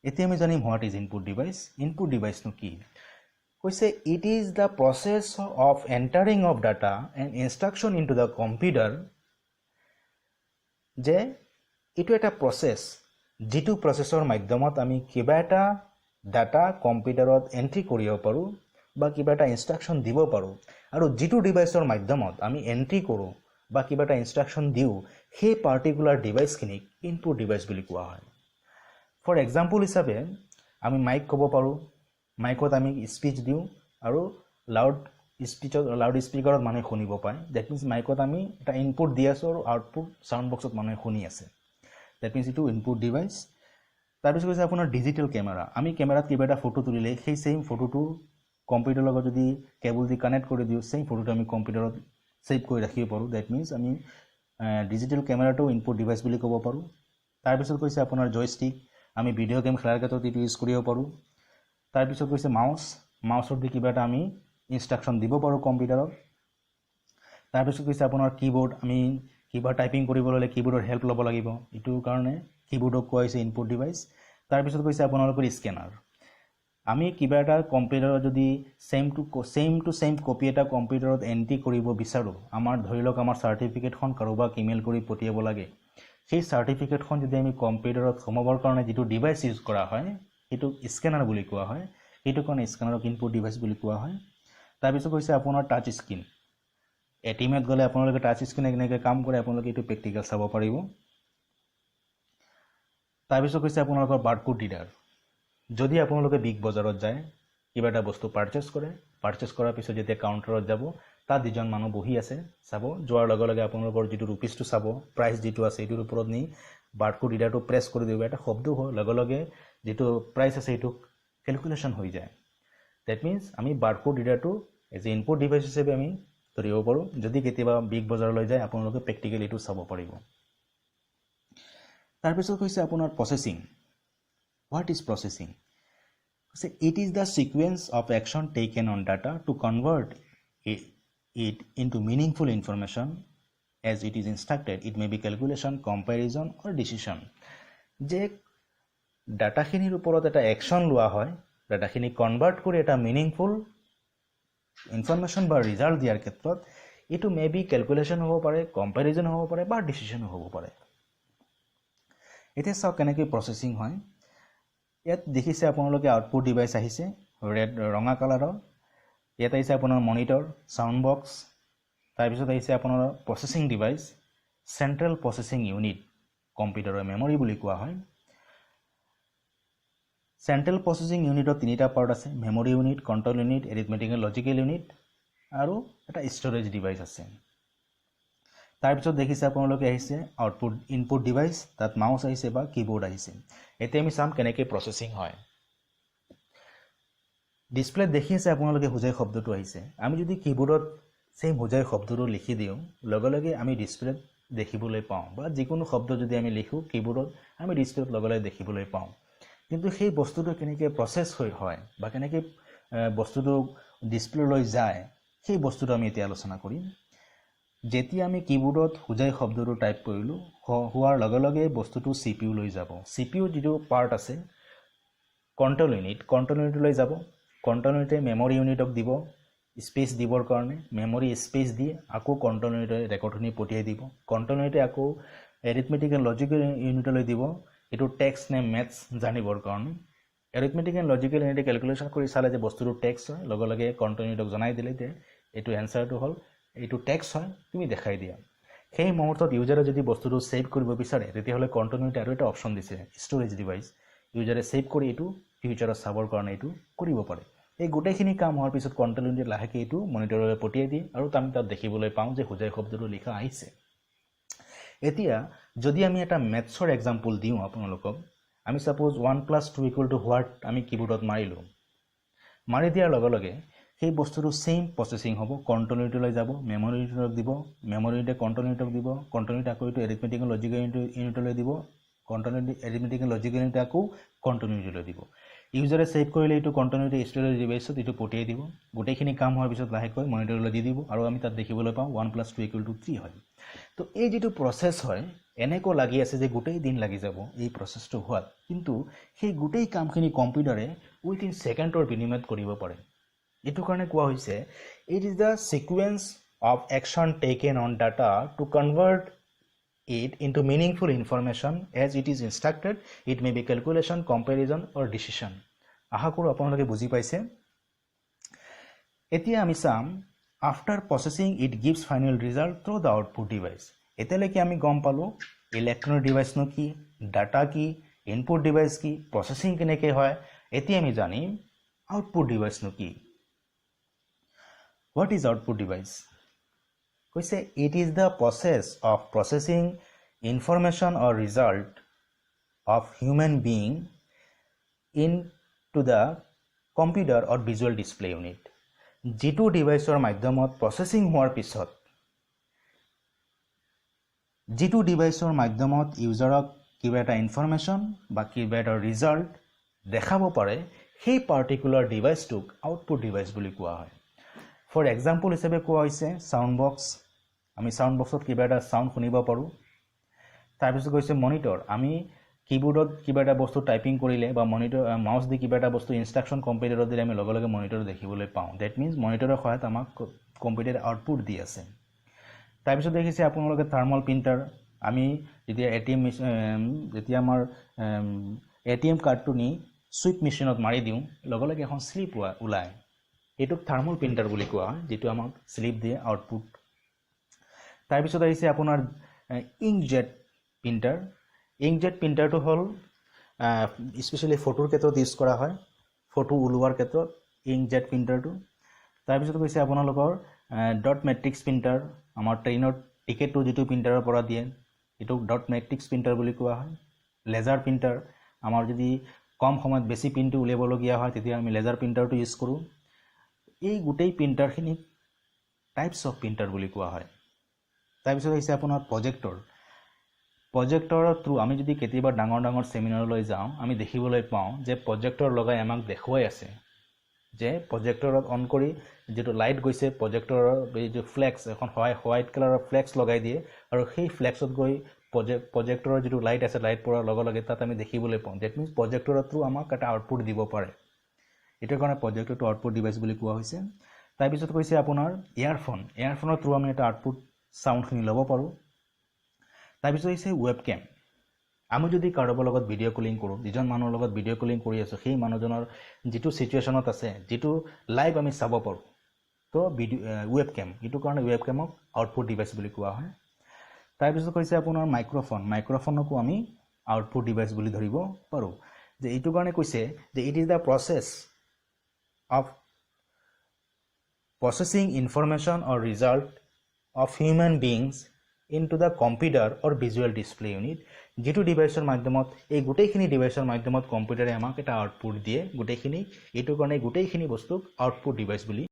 এতিয়া আমি জানিম what is input device input device কি কৈছে it is the process of entering of data and instruction into the computer যে এইটো এটা প্ৰচেছ যিটো প্ৰচেছৰ মাধ্যমত আমি কিবা এটা ডাটা কম্পিউটাৰত এণ্ট্ৰি কৰিব পাৰোঁ বা কিবা এটা ইনষ্ট্ৰাকশ্যন দিব পাৰোঁ আৰু যিটো ডিভাইচৰ মাধ্যমত আমি এণ্ট্ৰি কৰোঁ বা কিবা এটা ইনষ্ট্ৰাকশ্যন দিওঁ সেই পাৰ্টিকুলাৰ ডিভাইচখিনিক ইনপুট ডিভাইচ বুলি কোৱা হয় ফৰ এক্সাম্পল হিচাপে আমি মাইক ক'ব পাৰোঁ মাইকত আমি স্পীচ দিওঁ আৰু লাউড স্পীকাৰত মানুহে শুনিব পায় ডেট মিনছ মাইকত আমি এটা ইনপুট দি আছোঁ আৰু আউটপুট চাউণ্ড বক্সত মানুহে শুনি আছে ডেট মিনছ এইটো ইনপুট ডিভাইচ তাৰপিছত কৈছে আপোনাৰ ডিজিটেল কেমেৰা আমি কেমেৰাত কিবা এটা ফটো তুলিলে সেই ছেইম ফটোটো কম্পিউটাৰৰ লগত যদি কেবল দি কানেক্ট কৰি দিওঁ ছেইম ফটোটো আমি কম্পিউটাৰত ছেভ কৰি ৰাখিব পাৰোঁ ডেট মিনছ আমি ডিজিটেল কেমেৰাটো ইনপুট ডিভাইচ বুলি ক'ব পাৰোঁ তাৰপিছত কৈছে আপোনাৰ জয়ষ্টিক আমি ভিডিঅ' গেম খেলাৰ ক্ষেত্ৰত এইটো ইউজ কৰিব পাৰোঁ তাৰপিছত কৈছে মাউচত দি কিবা এটা আমি ইনষ্ট্ৰাকশ্যন দিব পাৰোঁ কম্পিউটাৰত তাৰপিছত কৈছে আপোনাৰ কীবৰ্ড আমি কিবা টাইপিং কৰিবলৈ হ'লে কীবৰ্ডৰ হেল্প ল'ব লাগিব এইটোৰ কাৰণে কীবৰ্ডক কোৱা হৈছে ইনপুট ডিভাইচ তাৰপিছত কৈছে আপোনালোকৰ স্কেনাৰ আমি কিবা এটা কম্পিউটাৰত যদি ছেইম টু ছেইম কপি এটা কম্পিউটাৰত এণ্ট্ৰি কৰিব বিচাৰোঁ আমাৰ ধৰি লওক আমাৰ চাৰ্টিফিকেটখন কাৰোবাক ইমেইল কৰি পঠিয়াব লাগে সেই চাৰ্টিফিকেটখন যদি আমি কম্পিউটাৰত সোমাবৰ কাৰণে যিটো ডিভাইচ ইউজ কৰা হয় সেইটো স্কেনাৰ বুলি কোৱা হয় সেইটো কাৰণে স্কেনাৰক ইনপুট ডিভাইচ বুলি কোৱা হয় তাৰপিছত কৈছে আপোনাৰ টাচ স্ক্ৰীণ এটিএমত গ'লে আপোনালোকে টাচ স্ক্ৰীণে কেনেকৈ কাম কৰে আপোনালোকে এইটো প্ৰেক্টিকেল চাব পাৰিব তাৰপিছত কৈছে আপোনালোকৰ বাৰকোড ৰিডাৰ যদি আপোনালোকে বিগ বজাৰত যায় কিবা এটা বস্তু পাৰ্চেছ কৰাৰ পিছত যেতিয়া কাউণ্টাৰত যাব তাত দুজন মানুহ বহি আছে চাব যোৱাৰ লগে লগে আপোনালোকৰ যিটো ৰুপিছটো চাব প্ৰাইচ যিটো আছে এইটোৰ ওপৰত নি বাৰকোড ৰিডাৰটো প্ৰেছ কৰি দিব এটা শব্দ হয় লগে লগে যিটো প্ৰাইচ আছে সেইটো কেলকুলেশ্যন হৈ যায় ডেট মিনছ আমি বাৰকোড ৰিডাৰটো এজ এ ইনপুট ডিভাইচ হিচাপে আমি ধৰিব পাৰোঁ যদি কেতিয়াবা বিগ বজাৰলৈ যায় আপোনালোকে প্ৰেক্টিকেলি এইটো চাব পাৰিব তাৰপিছত কৈছে আপোনাৰ প্ৰচেছিং হোৱাট ইজ প্ৰচেছিং কৈছে it is the sequence of action taken on data to convert it into meaningful information as it is instructed it may be calculation comparison or decision যে ডাটাখিনিৰ ওপৰত এটা একশ্যন লোৱা হয় ডাটাখিনি convert কৰি এটা meaningful information বা result দিয়াৰ ক্ষেত্ৰত এইটো মে বি কেলকুলেশ্যন হ'ব পাৰে কম্পেৰিজন হ'ব পাৰে বা ডিচিশ্যনো হ'ব পাৰে এতিয়া চাওক কেনেকৈ প্ৰচেছিং হয় ইয়াত দেখিছে আপোনালোকে আউটপুট ডিভাইচ আহিছে ৰঙা কালাৰৰ ইয়াত আহিছে আপোনাৰ মনিটৰ চাউণ্ড বক্স তাৰপিছত আহিছে আপোনাৰ processing device central processing unit কম্পিউটাৰৰ মেমৰি বুলি কোৱা হয় চেণ্ট্ৰেল প্ৰচেছিং ইউনিটৰ তিনিটা পাৰ্ট আছে memory unit control unit arithmetic and logical unit আৰু এটা ষ্ট'ৰেজ ডিভাইচ আছে তাৰপিছত দেখিছে আপোনালোকে আহিছে আউটপুট ইনপুট ডিভাইচ তাত মাউচ আহিছে বা কীবৰ্ড আহিছে এতিয়া আমি চাম কেনেকৈ প্ৰচেছিং হয় ডিসপ্লেত দেখি আছে আপোনালোকে হুজাই শব্দটো আহিছে আমি যদি কিবোৰ্ডত সেম হুজাই শব্দটো লিখি দিওঁ লগে লগে আমি ডিসপ্লেত দেখিবলৈ পাওঁ বা যিকোনো শব্দ যদি আমি লিখো কিবোৰ্ডত আমি ডিসপ্লেত লগে লগে দেখিবলৈ পাওঁ কিন্তু সেই বস্তুটো কেনেকৈ প্ৰসেস হয় বা কেনেকৈ বস্তুটো ডিসপ্লেলৈ যায় সেই বস্তুটো আমি এতিয়া আলোচনা কৰিম যেতিয়া আমি কিবোৰ্ডত হুজাই শব্দটো টাইপ কৰিলো হোৱাৰ লগে লগে বস্তুটো সিপিইউ লৈ যাব সিপিইউ যিটো পাৰ্ট আছে কন্ট্ৰল ইউনিটলৈ যাব কন্ট্ৰল ইউনিটে মেমৰি ইউনিটক দিব স্পেস দিবৰ কাৰণে মেমৰি স্পেস দি আকৌ কন্ট্ৰল ইউনিটে ৰেকৰ্ডখিনি পঠিয়াই দিব কন্ট্ৰল ইউনিটে আকৌ এৰিথমেটিক এণ্ড লজিকেল ইউনিটলৈ দিব এটো টেক্সট নে মেথছ জানিবৰ কাৰণে এৰিথমেটিক এণ্ড লজিকেল ইউনিটে ক্যালকুলেশন কৰি চালে যে বস্তুটো টেক্সট হয় লগে লগে কন্ট্ৰল ইউনিটক জনাই দিলে যে এটো এনসাৰটো হল এটো টেক্সট হয় তুমি দেখাই দিয়া সেই মুহূৰ্তত ইউজাৰে যদি বস্তুটো সেভ কৰিব বিচাৰে তেতিয়াহলে কন্ট্ৰল ইউনিটে আৰু এটা অপচন দিছে ষ্টৰেজ ডিভাইচ ইউজাৰে সেভ কৰি এটো ফিউচাৰত চাবৰ কাৰণে এটো কৰিব পাৰে এই গোটেইখিনি কাম হোৱাৰ পিছত কন্ট্ৰল ইউনিটে লাহেকৈ এটো মনিটৰলৈ পঠিয়াই দিয়ে আৰু আমি তাত দেখিবলৈ পাওঁ যে হুজাই শব্দটো লিখা আহিছে এতিয়া যদি আমি এটা মেথছৰ এক্সাম্পল দিওঁ আপোনালোকক আমি সাপোজ 1 + 2 = হোৱাট আমি কিবোৰ্ডত মাৰিলো মাৰি দিয়াৰ লগে লগে সেই বস্তুটো সেম প্ৰসেসিং হ'ব কন্ট্ৰল ইউনিটলৈ যাব মেমৰি ইউনিটক দিব মেমৰি ইউনিটে কন্ট্ৰল ইউনিটক দিব কন্ট্ৰল ইউনিট আকৌ এটো এৰিথমেটিক এণ্ড লজিকেল ইউনিটলৈ দিব control unit arithmetic and logical unit আকৌ কন্ট্ৰল ইউনিটলৈ দিব ইউজাৰে সেভ কৰিলে এইটো কণ্টিনিউটি ষ্টৰেজ ডিভাইছত এইটো পঠিয়াই দিব গোটেইখিনি কাম হোৱাৰ পিছত লাহেকৈ মনিটৰলৈ দি দিব আৰু আমি তাত দেখিবলৈ পাওঁ 1 + 2 = 3 হয় তো এই যেটো প্ৰসেস হয় এনেকৈ লাগি আছে যে গোটেই দিন লাগি যাব এই প্ৰসেসটো হোৱাত কিন্তু সেই গোটেই কামখিনি কম্পিউটাৰে উইথিন সেকেন্ডৰ বিনিময়ত কৰিব পাৰে এটো কাৰণে কোৱা হৈছে it is the sequence of action taken on data to convert it into meaningful information as it is instructed. It may be calculation, comparison or decision. আশা কৰো আপোনালোকে বুজি পাইছে এতিয়া আমি চাম after processing it gives final result through the output device এতিয়ালৈকে আমি গম পালো ইলেক্ট্ৰনিক ডিভাইস নো কি ডাটা কি ইনপুট ডিভাইস কি প্ৰসেসিং কেনেকৈ হয় এতিয়া আমি জানিম আউটপুট ডিভাইস নো কি What is output device? Say it is the process of processing information or result of human being into the computer or visual display unit. G2 device or মাধ্যমত processing হোৱাৰ পিছত G2 device or মাধ্যমত ইউজাৰক কিবা এটা information বা কিবা এটা result দেখাব পাৰে সেই পাৰ্টিকুলাৰ ডিভাইসটোক আউটপুট ডিভাইস বুলি কোৱা হয় For example হিচাপে কোৱা হৈছে সাউন্ড বক্স আমি সাউন্ড বক্সত কিবা এটা সাউন্ড শুনিব পাৰো তাৰ পিছত কৈছে মনিটৰ আমি কিবোৰ্ডত কিবা এটা বস্তু টাইপিং কৰিলে বা মনিটৰ মাউস দি কিবা এটা বস্তু ইনস্ট্ৰাকচন কম্পিউটাৰত দিলে আমি লগে লগে মনিটৰ দেখিবলৈ পাওঁ দ্যাট মিন্স মনিটৰৰ সহায়ত আমাক কম্পিউটাৰ আউটপুট দি আছে তাৰ পিছত দেখিছে আপোনালোকে থাৰ্মাল প্ৰিন্টাৰ আমি যেতিয়া এটিএম যেতিয়া আমাৰ এটিএম কাৰ্ডটো নি সুইপ মেচিনত মাৰি দিওঁ লগে লগে এখন স্লিপ ওলায় এটুক থাৰ্মাল প্ৰিন্টাৰ বুলি কোৱা হয় যেটো আমাক স্লিপ দিয়ে আউটপুট তাৰ পিছত আহিছে আপোনাৰ ইংকজেট প্ৰিন্টাৰটো হল স্পেশালি ফটোৰ ক্ষেত্ৰত ইউজ কৰা হয় ফটো উলোৱাৰ ক্ষেত্ৰত ইংকজেট প্ৰিন্টাৰটো তাৰ পিছত কৈছে আপোনালোকৰ ডট মেট্ৰিক্স প্ৰিন্টাৰ আমাৰ ট্ৰেইনৰ টিকেটটো যেটো প্ৰিন্টাৰৰ পৰা দিয়ে এটো ডট মেট্ৰিক্স প্ৰিন্টাৰ বুলি কোৱা হয় লেজাৰ প্ৰিন্টাৰ আমাৰ যদি কম সময়ত বেছি প্ৰিন্টটো উলিয়াবলগীয়া হয় তেতিয়া আমি লেজাৰ প্ৰিন্টাৰটো ইউজ কৰোঁ এই গোটেই প্ৰিন্টাৰখিনি টাইপস অফ প্ৰিন্টাৰ বুলি কোৱা হয় তাৰ পিছত হৈছে আপোনাৰ প্ৰজেক্টৰৰ থ্ৰু আমি যদি কেতিয়াবা ডাঙৰ সেমিনাৰলৈ যাওঁ আমি দেখিবলৈ পাওঁ যে প্ৰজেক্টৰ লগাই আমাক দেখুৱাই আছে যে প্ৰজেক্টৰত অন কৰি যেটো লাইট গৈছে প্ৰজেক্টৰৰ এই যে ফ্লেক্স এখন হোৱাইট কালাৰৰ ফ্লেক্স লগাই দিয়ে আৰু সেই ফ্লেক্সত গৈ প্ৰজেক্টৰৰ যেটো লাইট আছে লাইট পৰাৰ লগে লগে তাত আমি দেখিবলৈ পাওঁ দ্যাট মিন্স প্ৰজেক্টৰৰ থ্ৰু আমাক এটা আউটপুট দিব পাৰে এটাৰ কাৰণে প্ৰজেক্টৰটো আউটপুট ডিভাইস বুলি কোৱা হৈছে তাৰ পিছত কৈছে আপোনাৰ ইয়াৰফোনৰ থ্ৰু আমি এটা আউটপুট সাউন্ডখিনি ল'ব পাৰো তাৰ পিছত হৈছে ৱেবকেম আমি যদি কাৰোবাৰ লগত ভিডিও কলিং কৰোঁ যিজন মানুহৰ লগত ভিডিও কলিং কৰি আছো সেই মানুহজনৰ যেটো সিচুৱেচনত আছে যেটো লাইভ আমি চাব পাৰো তো ৱেবকেম এটো কাৰণে ৱেবকেমক আউটপুট ডিভাইস বুলি কোৱা হয় তাৰ পিছত কৈছে আপোনাৰ মাইক্ৰোফোনকো আমি আউটপুট ডিভাইস বুলি ধৰিব পাৰো যে এটো কাৰণে কৈছে যে it is the process of processing information or result of human beings into the computer or visual display unit যেটো ডিভাইসৰ মাধ্যমত এই গোটেইখিনি ডিভাইসৰ মাধ্যমত কম্পিউটাৰে আমাক এটা আউটপুট দিয়ে গোটেইখিনি এটো কাৰণে গোটেইখিনি বস্তুক আউটপুট ডিভাইস বুলি